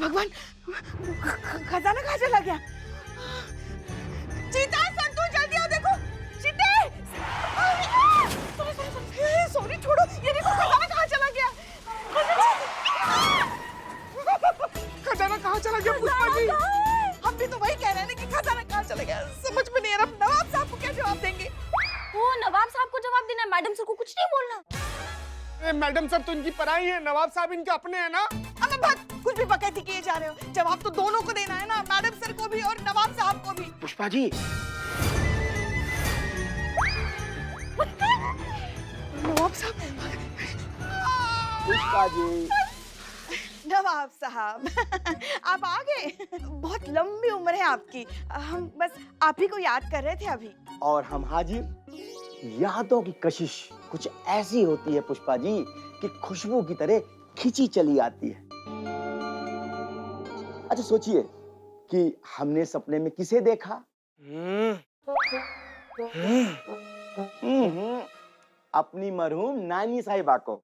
भगवान, खजाना कहाँ चला गया? चीता, संतू, जल्दी आओ, देखो चीते। सॉरी, छोड़ो, ये देखो खजाना कहाँ चला गया? खजाना कहाँ चला गया पुष्पा जी? हम भी तो वही कह रहे हैं कि खजाना कहाँ चला गया, समझ में नहीं आ रहा। नवाब साहब को क्या जवाब देंगे? वो नवाब साहब को जवाब देना, मैडम सर को कुछ नहीं बोलना। मैडम साहब तो इनकी पराई है, नवाब साहब इनके अपने हैं ना। अबे बस कुछ भी बकैती किए जा रहे हो, जवाब तो दोनों को देना है ना, मैडम सर को भी और नवाब साहब को भी। पुष्पा जी, नवाब साहब, पुष्पा जी, नवाब साहब आप आ गए। बहुत लंबी उम्र है आपकी, हम बस आप ही को याद कर रहे थे अभी। और हम हाजिर। यादों की कशिश कुछ ऐसी होती है पुष्पा जी कि खुशबू की तरह खिंची चली आती है। अच्छा सोचिए कि हमने सपने में किसे देखा? अपनी मरहूम नानी साहिबा को।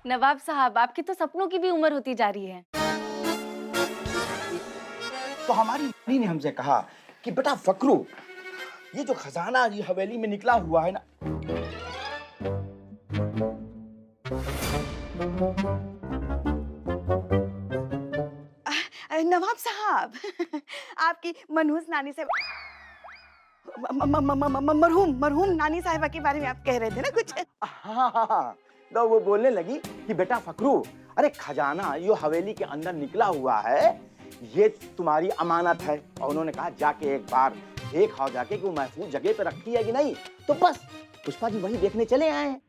नवाब साहब, आपकी तो सपनों की भी उम्र होती जा रही है। तो हमारी नानी ने हमसे कहा कि बेटा फकरू, ये जो खजाना ये हवेली में निकला हुआ है ना, नवाब साहब आपकी मनहूस नानी से मरहूम नानी साहिबा के बारे में आप कह रहे थे ना कुछ? हाँ, तो वो बोलने लगी कि बेटा फकरू, अरे खजाना यो हवेली के अंदर निकला हुआ है, ये तुम्हारी अमानत है। और उन्होंने कहा जाके एक बार देख आओ जाके कि वो महफूज जगह पे रखी है कि नहीं। तो बस पुष्पा जी वही देखने चले आए हैं।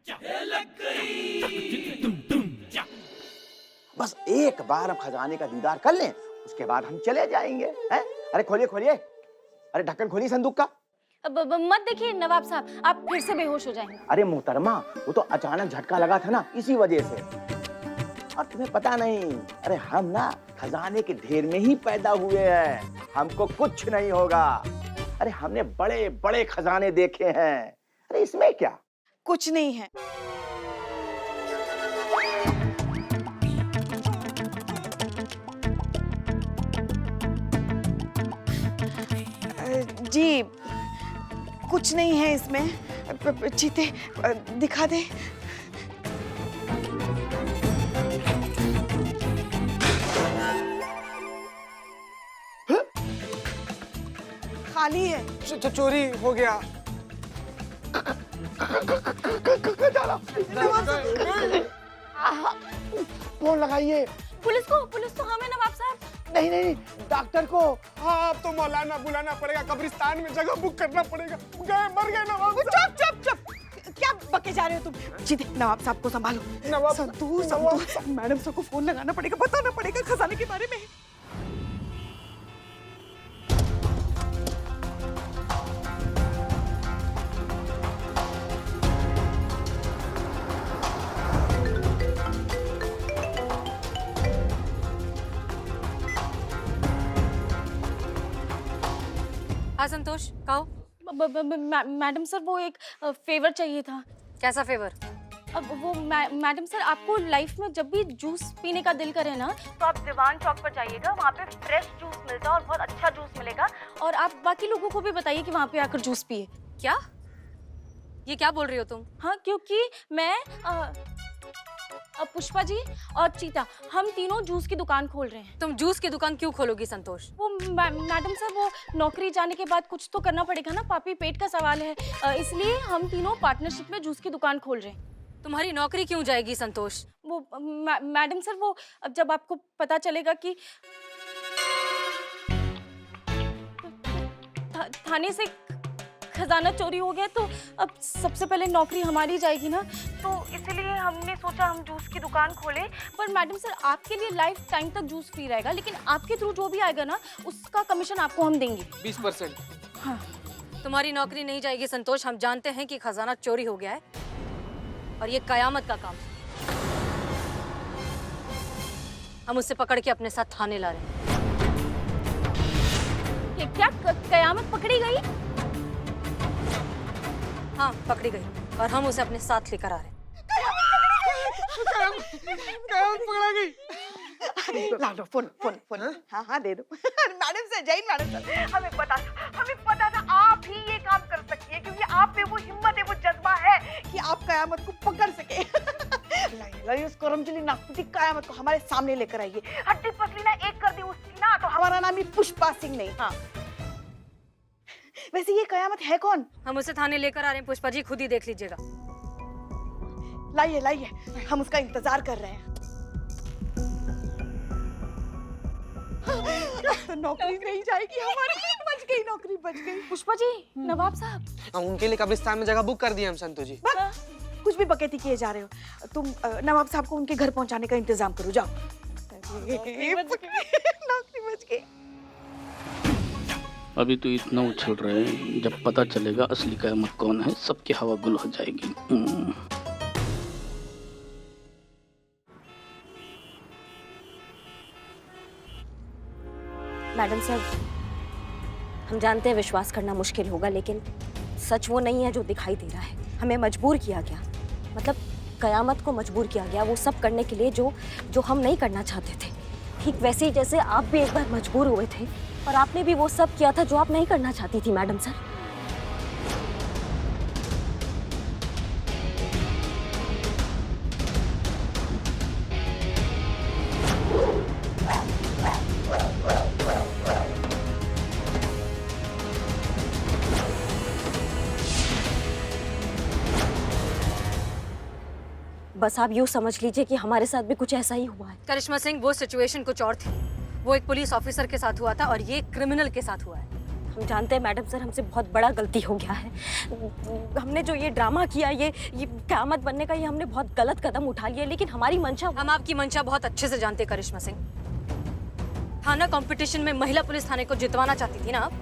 बस एक बार हम खजाने का दीदार कर लें, उसके बाद हम चले जाएंगे। हैं? अरे खोलिए खोलिए, अरे ढक्कन खोलिए संदूक का। अब मत देखिए नवाब साहब, आप फिर से बेहोश हो जाएंगे। अरे मोहतरमा, वो तो अचानक झटका लगा था ना, इसी वजह से। और तुम्हें पता नहीं, अरे हम ना खजाने के ढेर में ही पैदा हुए हैं, हमको कुछ नहीं होगा। अरे हमने बड़े बड़े खजाने देखे हैं, अरे इसमें क्या? कुछ नहीं है। जी कुछ नहीं है इसमें। चीते दिखा दे। खाली है। चोरी हो गया। फोन लगाइए। पुलिस को हमें नवाब साहब। नहीं नहीं, डॉक्टर को। हाँ, अब तो मौलाना बुलाना पड़ेगा, कब्रिस्तान में जगह बुक करना पड़ेगा। गए, मर गए नवाब साहब। चुप, क्या बके जा रहे हो तुम? चीते, नवाब साहब को संभालो। नवाब संतू, मैडम साहब को फोन लगाना पड़ेगा, बताना पड़ेगा खजाने के बारे में। हाँ संतोष, कहो। मैडम सर, वो एक फेवर चाहिए था। कैसा फेवर? अब वो मैडम सर, आपको लाइफ में जब भी जूस पीने का दिल करे ना, तो आप दीवान चौक पर जाइएगा, वहाँ पे फ्रेश जूस मिलता है और बहुत अच्छा जूस मिलेगा। और आप बाकी लोगों को भी बताइए कि वहाँ पे आकर जूस पिए। क्या? ये क्या बोल रही हो तुम? हाँ, क्योंकि मैं पुष्पा जी और चीता, हम तीनों जूस की दुकान खोल रहे हैं। तुम जूस की दुकान क्यों खोलोगी संतोष? वो मैडम सर, वो नौकरी जाने के बाद कुछ तो करना पड़ेगा ना, पापी पेट का सवाल है, इसलिए हम तीनों पार्टनरशिप में जूस की दुकान खोल रहे हैं। तुम्हारी नौकरी क्यों जाएगी संतोष? वो मैडम सर, वो अब जब आपको पता चलेगा कि थाने से खजाना चोरी हो गया, तो अब सबसे पहले नौकरी हमारी जाएगी ना, तो इसीलिए हमने सोचा हम जूस की दुकान खोले। पर मैडम सर, आपके लिए लाइफ टाइम तक जूस फ्री रहेगा, लेकिन आपके थ्रू जो भी आएगा ना, उसका कमीशन आपको हम देंगे 20%। हाँ। तुम्हारी नौकरी नहीं जाएगी संतोष, हम जानते हैं कि खजाना चोरी हो गया है और ये कयामत का काम है। हम उसे पकड़ के अपने साथ थाने ला रहे हैं। ये क्या कयामत पकड़ी गई? हाँ, पकड़ी गई और हम उसे अपने साथ लेकर आ रहे हैं। कयामत पकड़ा गई। ला लो फोन फोन फोन। हाँ हाँ दे दो। Madam sir, Jain madam sir, हमें पता था आप ही ये काम कर सकती है, क्योंकि आप में वो हिम्मत है, वो जज्बा है कि आप कयामत को पकड़ सके। लाइए उस करमचली नाकपुटी कयामत को हमारे सामने लेकर आइए। हड्डी पसली ना एक कर दी उसकी ना, तो हमारा नाम ही पुष्पा सिंह नहीं। हाँ वैसे ये कयामत है कौन? हम उसे थाने लेकर आ रहे हैं पुष्पा जी, खुद ही देख लीजिएगा। लाइए लाइए, हम उसका इंतजार कर रहे हैं। तो नौकरी नहीं जाएगी हमारी, बच गई नौकरी, बच गई। पुष्पा जी, नवाब साहब। हम उनके लिए कब्रिस्तान में जगह बुक कर दिया हम संतोष जी। कुछ भी बकैती किए जा रहे हो तुम। नवाब साहब को उनके घर पहुंचाने का इंतजाम करो, जाओ। नौकरी बच गई। अभी तो इतना उछल रहे हैं, जब पता चलेगा असली कयामत कौन है, सबकी हवा गुल हो जाएगी। मैडम साहब, हम जानते हैं विश्वास करना मुश्किल होगा, लेकिन सच वो नहीं है जो दिखाई दे रहा है। हमें मजबूर किया गया, मतलब कयामत को मजबूर किया गया वो सब करने के लिए जो हम नहीं करना चाहते थे। ठीक वैसे ही जैसे आप भी एक बार मजबूर हुए थे और आपने भी वो सब किया था जो आप नहीं करना चाहती थी मैडम सर। बस आप यूँ समझ लीजिए कि हमारे साथ भी कुछ ऐसा ही हुआ है। करिश्मा सिंह, वो सिचुएशन कुछ और थी। वो एक पुलिस ऑफिसर के साथ हुआ था और ये क्रिमिनल के साथ हुआ है। हम जानते हैं मैडम सर, हमसे बहुत बड़ा गलती हो गया है। हमने जो ये ड्रामा किया, ये क़यामत बनने का, ये हमने बहुत गलत कदम उठा लिया, लेकिन हमारी मंशा। हम आपकी मंशा बहुत अच्छे से जानते हैं करिश्मा सिंह। थाना कंपटीशन में महिला पुलिस थाने को जितवाना चाहती थी ना आप,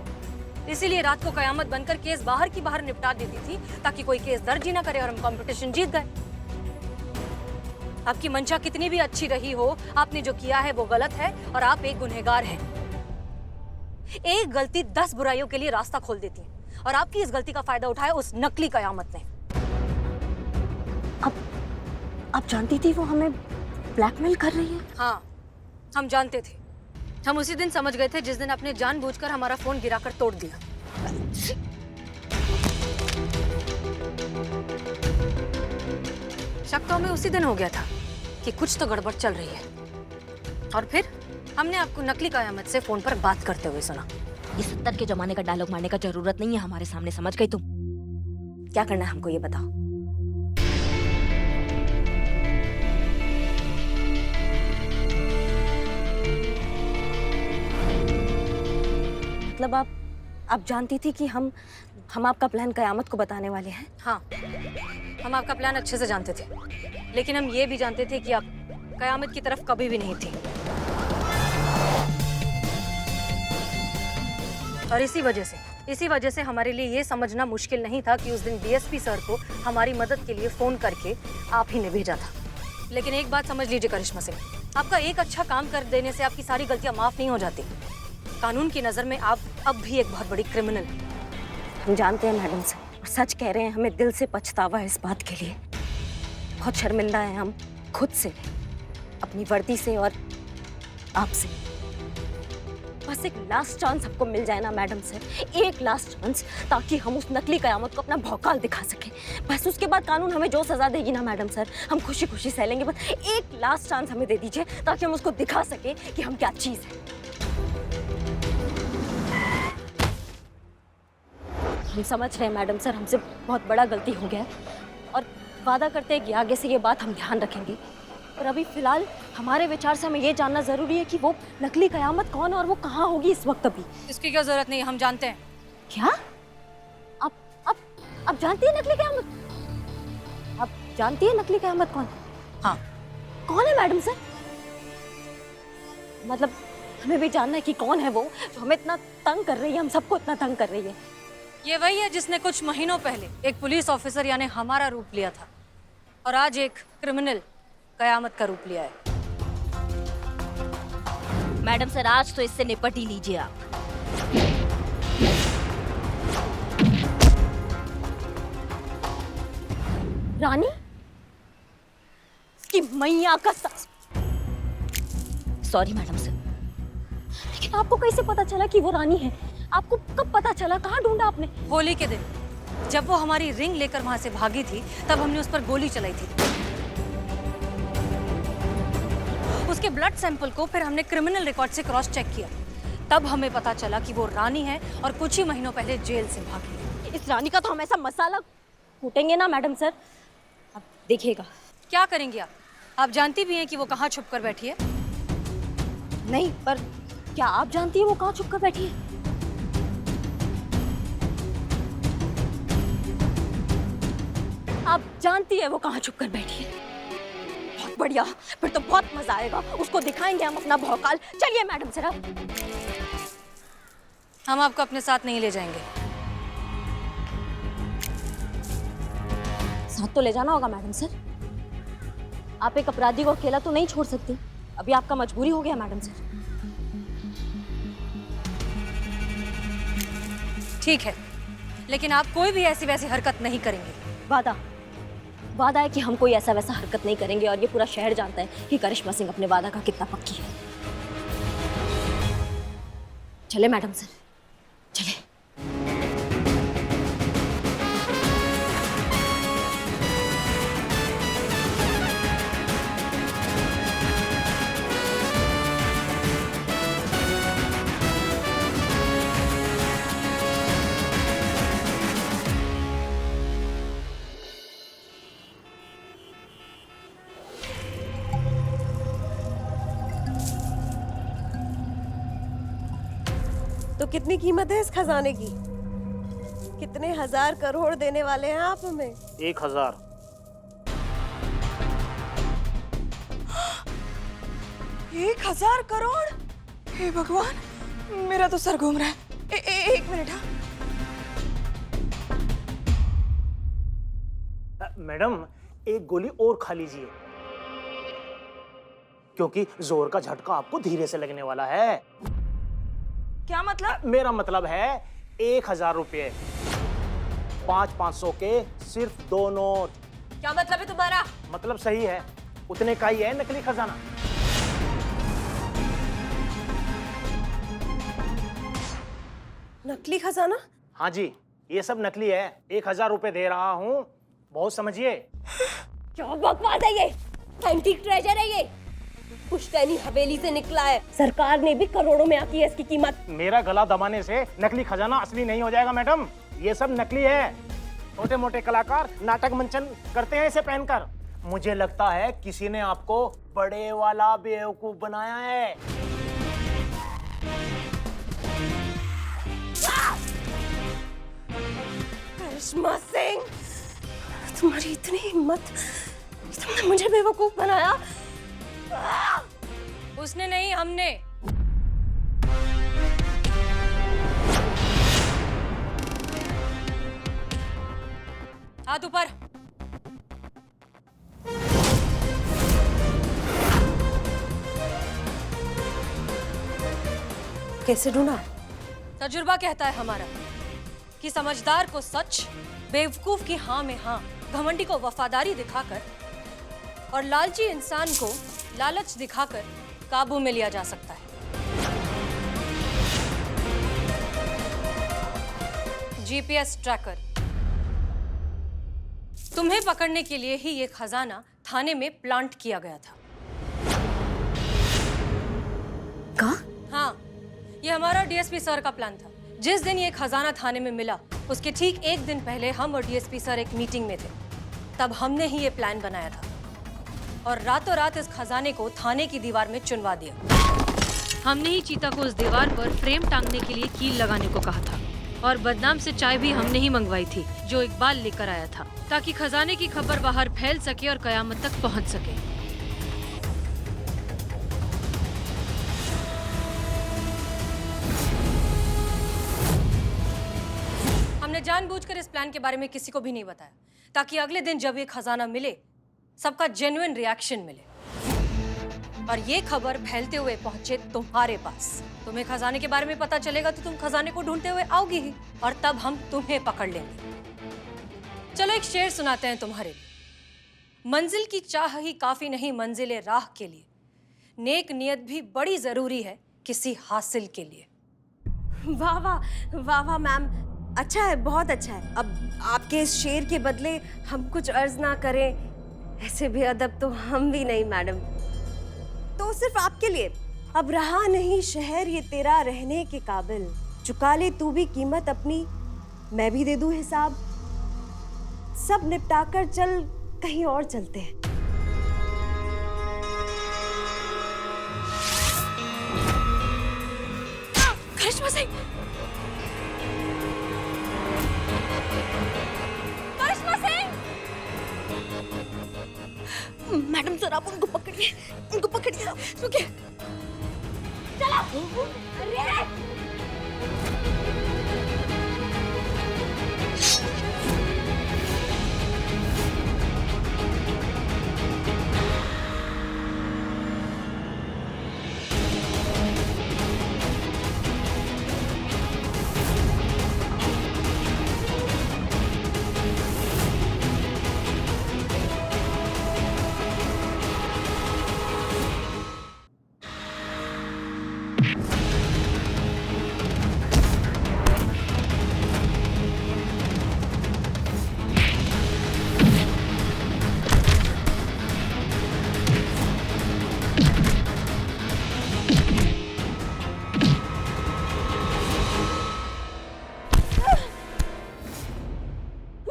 इसीलिए रात को कयामत बनकर केस बाहर की बाहर निपटा देती थी, ताकि कोई केस दर्ज ही ना करे और हम कंपटीशन जीत गए। आपकी मंशा कितनी भी अच्छी रही हो, आपने जो किया है वो गलत है और आप एक गुनहगार हैं। एक गलती 10 बुराइयों के लिए रास्ता खोल देती है, और आपकी इस गलती का फायदा उठाया उस नकली कयामत ने। आप जानती थी वो हमें ब्लैकमेल कर रही है? हाँ, हम जानते थे। हम उसी दिन समझ गए थे जिस दिन आपने जानबूझकर हमारा फोन गिराकर तोड़ दिया। शक तो हमें उसी दिन हो गया था कि कुछ तो गड़बड़ चल रही है, और फिर हमने आपको नकली कयामत से फोन पर बात करते हुए सुना। ये 70 के जमाने का डायलॉग मारने का जरूरत नहीं है हमारे सामने, समझ गई तुम? क्या करना है हमको ये बताओ। मतलब आप जानती थी कि हम आपका प्लान कयामत को बताने वाले हैं? हाँ, हम आपका प्लान अच्छे से जानते थे, लेकिन हम ये भी जानते थे कि आप कयामत की तरफ कभी भी नहीं थे। और इसी वजह से हमारे लिए ये समझना मुश्किल नहीं था कि उस दिन डीएसपी सर को हमारी मदद के लिए फोन करके आप ही ने भेजा था। लेकिन एक बात समझ लीजिए करिश्मा सिंह, आपका एक अच्छा काम कर देने से आपकी सारी गलतियां माफ नहीं हो जाती। कानून की नजर में आप अब भी एक बहुत बड़ी क्रिमिनल हैं। हम जानते हैं मैडम सर, और सच कह रहे हैं, हमें दिल से पछतावा है इस बात के लिए। बहुत शर्मिंदा हैं हम खुद से, अपनी वर्दी से और आपसे। बस एक लास्ट चांस हमको मिल जाए ना मैडम सर, एक लास्ट चांस, ताकि हम उस नकली कयामत को अपना भौकाल दिखा सकें। बस उसके बाद कानून हमें जो सजा देगी ना मैडम सर, हम खुशी खुशी सह लेंगे। बस एक लास्ट चांस हमें दे दीजिए, ताकि हम उसको दिखा सके कि हम क्या चीज़ है। हम समझ रहे हैं मैडम सर, हमसे बहुत बड़ा गलती हो गया है, और वादा करते हैं कि आगे से ये बात हम ध्यान रखेंगे। पर अभी फिलहाल हमारे विचार से हमें ये जानना जरूरी है कि वो नकली कयामत कौन है और वो कहाँ होगी इस वक्त। अभी इसकी क्या जरूरत नहीं है, हम जानते हैं। क्या आप जानती है नकली कयामत? आप जानती है नकली कयामत कौन है? हाँ। कौन है मैडम सर? मतलब हमें भी जानना है कि कौन है वो जो हमें इतना तंग कर रही है, हम सबको इतना तंग कर रही है। ये वही है जिसने कुछ महीनों पहले एक पुलिस ऑफिसर यानी हमारा रूप लिया था, और आज एक क्रिमिनल कयामत का रूप लिया है। मैडम सर, आज तो इससे निपट ही लीजिए आप। रानी? आपकी मैया का सॉरी मैडम सर, लेकिन आपको कैसे पता चला कि वो रानी है? आपको कब पता चला? कहाँ ढूंढा आपने? होली के दिन जब वो हमारी रिंग लेकर वहां से भागी थी, तब हमने उस पर गोली चलाई थी। उसके ब्लड सैंपल को फिर हमने क्रिमिनल रिकॉर्ड से क्रॉस चेक किया, तब हमें पता चला कि वो रानी है और कुछ ही महीनों पहले जेल से भागी है। इस रानी का तो हम ऐसा मसाला कूटेंगे ना मैडम सर, अब देखिएगा। क्या करेंगे आप जानती भी हैं कि वो कहाँ छुप कर बैठी है? नहीं, पर क्या आप जानती हैं वो कहाँ छुप कर बैठी है? आप जानती है वो कहाँ छुप कर बैठी है? बहुत बढ़िया, फिर तो बहुत मजा आएगा। उसको दिखाएंगे हम अपना भौकाल। चलिए मैडम सर, हम आपको अपने साथ नहीं ले जाएंगे। साथ तो ले जाना होगा मैडम सर। आप एक अपराधी को अकेला तो नहीं छोड़ सकती। अभी आपका मजबूरी हो गया मैडम सर। ठीक है, लेकिन आप कोई भी ऐसी वैसी हरकत नहीं करेंगे। वादा है कि हम कोई ऐसा वैसा हरकत नहीं करेंगे, और ये पूरा शहर जानता है कि करिश्मा सिंह अपने वादा का कितना पक्की है। चले मैडम सर, चले। तो कितनी कीमत है इस खजाने की? कितने हजार करोड़ देने वाले हैं आप हमें? 1000। एक 1000 करोड़? हे भगवान, मेरा तो सर घूम रहा है। एक मिनट। मैडम, एक गोली और खा लीजिए, क्योंकि जोर का झटका आपको धीरे से लगने वाला है। क्या मतलब? मेरा मतलब है 1000 रुपये, 500 के सिर्फ 2 नोट। क्या मतलब है तुम्हारा? मतलब सही है, उतने का ही है नकली खजाना। नकली खजाना? हाँ जी, ये सब नकली है। 1000 रुपये दे रहा हूँ, बहुत समझिए। क्या बकवास है ये? एंटीक ट्रेजर है ये, पुश्तैनी हवेली से निकला है। सरकार ने भी करोड़ों में आती है इसकी कीमत। मेरा गला दबाने से नकली खजाना असली नहीं हो जाएगा मैडम, ये सब नकली है। छोटे मोटे कलाकार नाटक मंचन करते हैं इसे पहनकर। मुझे लगता है किसी ने आपको बड़े वाला बेवकूफ बनाया है। करिश्मा सिंह, तुम्हारी इतनी हिम्मत, तुमने मुझे बेवकूफ बनाया। उसने नहीं, हमने। हाथ ऊपर। कैसे ढूंढा? तजुर्बा कहता है हमारा कि समझदार को सच, बेवकूफ की हाँ में हाँ, घमंडी को वफादारी दिखाकर और लालची इंसान को लालच दिखाकर काबू में लिया जा सकता है। GPS tracker. तुम्हें पकड़ने के लिए ही ये खजाना थाने में प्लांट किया गया था। कहाँ? हाँ, ये हमारा डीएसपी सर का प्लान था। जिस दिन ये खजाना थाने में मिला, उसके ठीक एक दिन पहले हम और डीएसपी सर एक मीटिंग में थे। तब हमने ही ये प्लान बनाया था और रातों रात इस खजाने को थाने की दीवार में चुनवा दिया। हमने ही चीता को उस दीवार पर फ्रेम टांगने के लिए कील लगाने को कहा था, और बदनाम से चाय भी हमने ही मंगवाई थी, जो इकबाल लेकर आया था, ताकि खजाने की खबर बाहर फैल सके और कयामत तक पहुंच सके। हमने जानबूझकर इस प्लान के बारे में किसी को भी नहीं बताया, ताकि अगले दिन जब ये खजाना मिले, सबका जेन्युइन रिएक्शन मिले और ये खबर फैलते हुए पहुंचे तुम्हारे पास। तुम्हें खजाने के बारे में पता चलेगा तो तुम खजाने को ढूंढते हुए आओगी ही, और तब हम तुम्हें पकड़ लेंगे। चलो एक शेर सुनाते हैं तुम्हारे लिए। मंजिल की चाह ही काफी नहीं मंजिले राह के लिए, नेक नियत भी बड़ी जरूरी है किसी हासिल के लिए। वाह वाह वाह वाह मैम, अच्छा है, बहुत अच्छा है। अब आपके इस शेर के बदले हम कुछ अर्ज ना करें, ऐसे भी अदब तो हम भी नहीं मैडम। तो सिर्फ आपके लिए, अब रहा नहीं शहर ये तेरा रहने के काबिल, चुका ले तू भी कीमत अपनी, मैं भी दे दूं हिसाब, सब निपटाकर चल कहीं और चलते हैं। करिश्मा सिंह, करिश्मा सिंह! मैडम सर आप उनको पकड़िए, उनको पकड़िए, रुकिए। चलो। अरे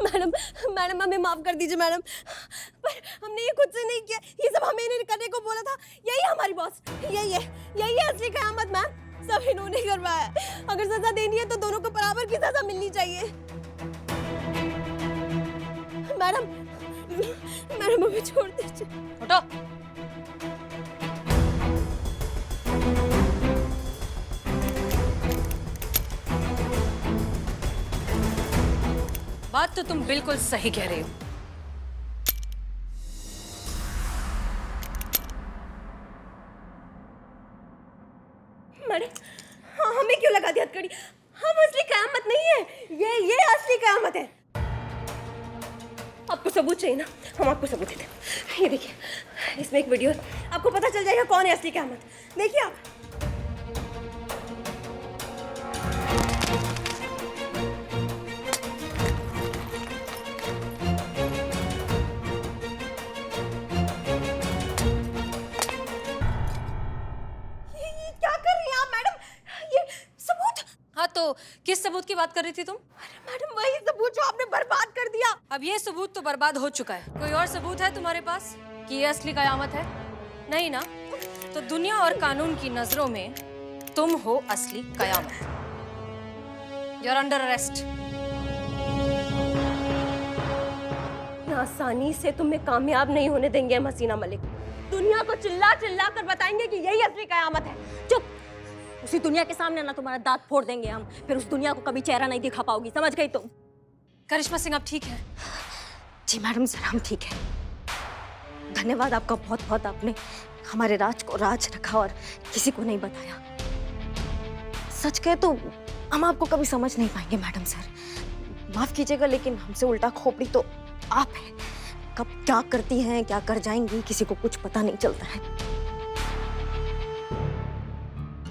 मैडम मैडम हमें माफ कर दीजिए मैडम, पर हमने ये खुद से नहीं किया, ये सब हमें इन्हें करने को बोला था। यही हमारी बॉस, यही है असली कयामत मैम, सब इन्होंने करवाया। अगर सजा देनी है तो दोनों को बराबर की सजा मिलनी चाहिए। मैडम मैडम हमें छोड़ दीजिए। उठो। बात तो तुम बिल्कुल सही कह रही हो। मैडम हमें क्यों लगा दी हथकड़ी? हम असली कयामत नहीं है, ये असली कयामत है। आपको सबूत चाहिए ना, हम आपको सबूत देते हैं। ये देखिए, इसमें एक वीडियो है, आपको पता चल जाएगा कौन है असली कयामत। देखिए आप। ये क्या कर रही हैं आप मैडम? ये सबूत। हाँ तो किस सबूत की बात कर रही थी तुम? अरे मैडम वही सबूत जो आपने बर्बाद कर दिया। अब ये सबूत तो बर्बाद हो चुका है। कोई और सबूत है तुम्हारे पास कि ये असली कयामत है? नहीं ना? तो दुनिया और कानून की नजरों में तुम हो असली कयामत। You're under arrest. आसानी से तुम्हें कामयाब नहीं होने देंगे हम हसीना मलिक। दुनिया को चिल्ला चिल्ला कर बताएंगे कि यही असली कयामत है। चुप! उसी दुनिया के सामने ना तुम्हारा दांत फोड़ देंगे हम, फिर उस दुनिया को कभी चेहरा नहीं दिखा पाओगी, समझ गई तुम? करिश्मा सिंह आप ठीक है? जी मैडम सर, हम ठीक है। धन्यवाद आपका बहुत बहुत, आपने हमारे राज को राज रखा और किसी को नहीं बताया। सच कहे तो हम आपको कभी समझ नहीं पाएंगे मैडम सर, माफ कीजिएगा, लेकिन हमसे उल्टा खोपड़ी तो आप हैं। कब क्या करती हैं, क्या कर जाएंगी, किसी को कुछ पता नहीं चलता है।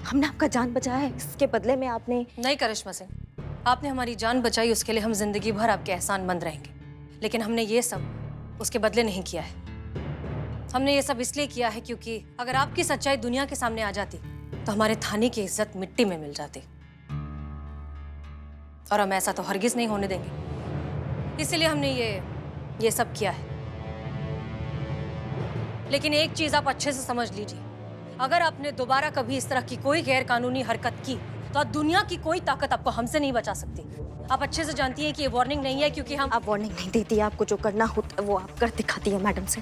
हमने आपका जान बचाया है, इसके बदले में आपने। नहीं करिश्मा सिंह, आपने हमारी जान बचाई, उसके लिए हम जिंदगी भर आपके एहसानमंद रहेंगे। लेकिन हमने ये सब उसके बदले नहीं किया है। हमने ये सब इसलिए किया है क्योंकि अगर आपकी सच्चाई दुनिया के सामने आ जाती तो हमारे थाने की इज्जत मिट्टी में मिल जाती, और हम ऐसा तो हरगिज नहीं होने देंगे। इसलिए हमने ये सब किया है। लेकिन एक चीज आप अच्छे से समझ लीजिए, अगर आपने दोबारा कभी इस तरह की कोई गैर कानूनी हरकत की तो दुनिया की कोई ताकत आपको हमसे नहीं बचा सकती। आप अच्छे से जानती हैं कि ये वार्निंग नहीं है, क्योंकि हम। आप वार्निंग नहीं देती, आपको जो करना होता है वो आप कर दिखाती है मैडम से।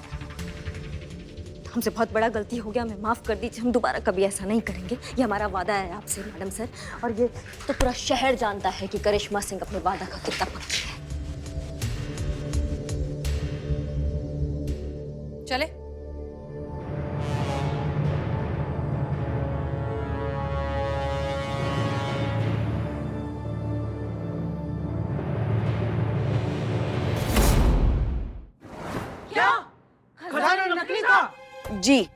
हमसे बहुत बड़ा गलती हो गया, हमें माफ कर दीजिए, हम दोबारा कभी ऐसा नहीं करेंगे, ये हमारा वादा है आपसे मैडम सर। और ये तो पूरा शहर जानता है कि करिश्मा सिंह अपने वादा का कितना पक्की है। चले। क्या जी,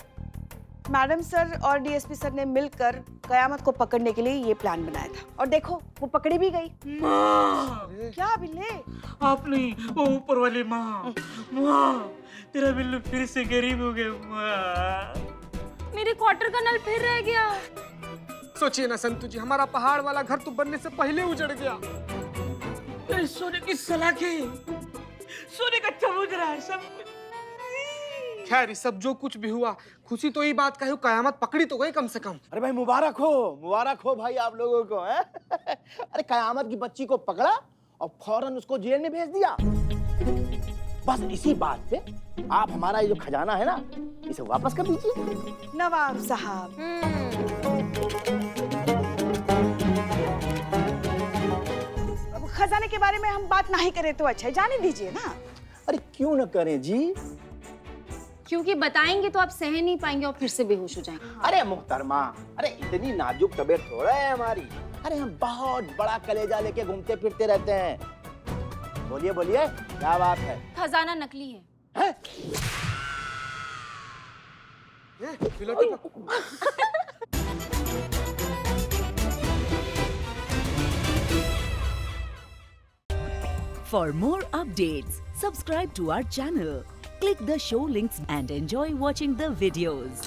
मैडम सर और डीएसपी सर ने मिलकर कयामत को पकड़ने के लिए ये प्लान बनाया था और देखो वो पकड़ी भी गई। क्या बिल्ले? आप नहीं, वो ऊपर वाली माँ। माँ, तेरा बिल्लू फिर से गरीब हो गया माँ। मेरे क्वार्टर का नल फिर रह गया। सोचिए ना संतू जी, हमारा पहाड़ वाला घर तो बनने से पहले उजड़ गया। अरे सोने की सलाखें, सोने का चबूतरा है सब कुछ। खैर, सब जो कुछ भी हुआ, खुशी तो ये बात का है कयामत पकड़ी तो गई कम से कम। अरे भाई मुबारक हो भाई आप लोगों को हैं? अरे कयामत की बच्ची को पकड़ा और फौरन उसको जेल में भेज दिया। बस इसी बात पे आप हमारा ये जो खजाना है ना, इसे वापस कर दीजिए। नवाब साहब, अब खजाने के बारे में हम बात नहीं करें तो अच्छा है, जाने दीजिए ना। अरे क्यों न करें जी? क्योंकि बताएंगे तो आप सह नहीं पाएंगे और फिर से बेहोश हो जाएंगे। अरे मुहतरमा, अरे इतनी नाजुक तबीयत थोड़ा है हमारी। अरे हम बहुत बड़ा कलेजा लेके घूमते फिरते रहते हैं। बोलिए बोलिए, क्या बात है? खजाना नकली है। हैं? For more updates, subscribe to our channel, click the show links and enjoy watching the videos.